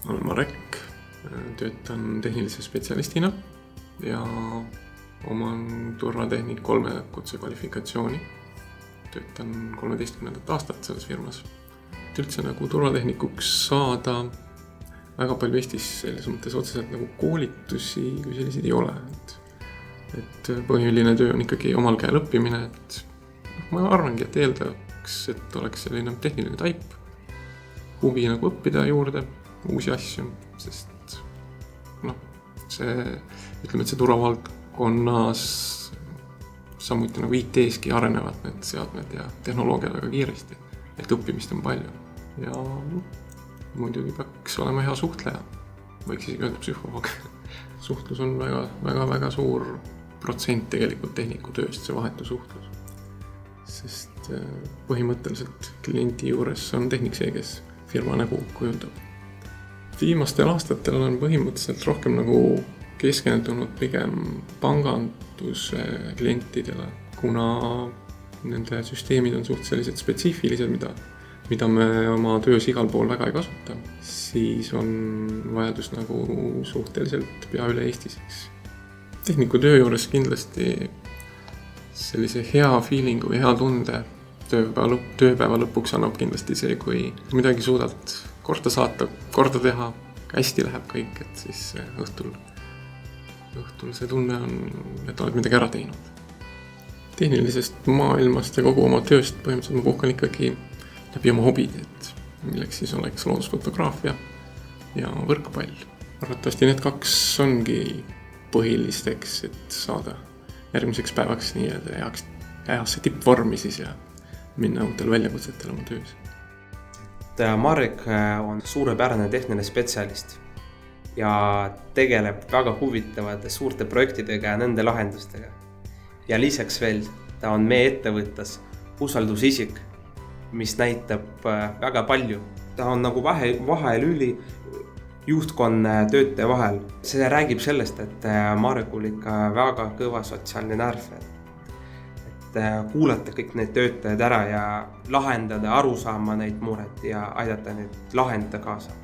Olen Marek, töötan tehnilise spetsialistina ja oman turvatehnik 3 kutsekvalifikatsiooni. Töötan 13. aastat selles firmas. Üldse nagu turvatehnikuks saada väga palju Eestis selles mõttes otseselt nagu koolitusi kui selliseid ei ole. Et põhiline töö on ikkagi omal käel õppimine, et ma arvangi, et eeldaks, et oleks selline tehniline taip, huvi nagu õppida juurde uusi asju, sest see turvavaldkonnas samuti nagu IT-ski arenevad need seadmed ja tehnoloogiad väga kiiresti, et õppimist on palju. Ja muidugi peaks olema hea suhtleja, võiks isegi öelda psühholoog. Suhtlus on väga suur protsent tegelikult tehniku tööst, see vahetu suhtlus. Sest põhimõtteliselt kliendi juures on tehnik see, kes firma nägu kujundab. Viimastel aastatel olen põhimõtteliselt rohkem nagu keskendunud pigem panganduse klientidele, kuna nende süsteemid on suht sellised spetsiifilised, mida me oma töös igal pool väga ei kasuta, siis on vajadus nagu suhteliselt pea üle Eestiseks. Tehniku töö juures kindlasti sellise hea feelingu või hea tunde tööpäeva lõpuks annab kindlasti see, kui midagi suudad korda saata, korda teha, hästi läheb kõik, et siis õhtul see tunne on, et oled midagi ära teinud. Tehnilisest maailmast ja kogu oma tööst põhimõtteliselt ma puhkan ikkagi läbi oma hobid, et milleks siis oleks loodusfotograafia ja võrkpall. Arvatavasti need 2 ongi põhilisteks, et saada järgmiseks päevaks heasse tippvormi siis ja minna uutel väljakutsetel oma töös. Marek on suurepärane tehniline spetsialist ja tegeleb väga huvitavate suurte projektidega ja nende lahendustega. Ja lisaks veel, ta on meie ettevõttes usaldusisik, mis näitab väga palju. Ta on nagu vahelüli juhtkonna töötaja vahel. See räägib sellest, et Marekul ikka väga kõva sotsiaalne närv. Kuulata kõik need töötajad ära ja lahendada, aru saama neid mured ja aidata neid lahendada kaasa.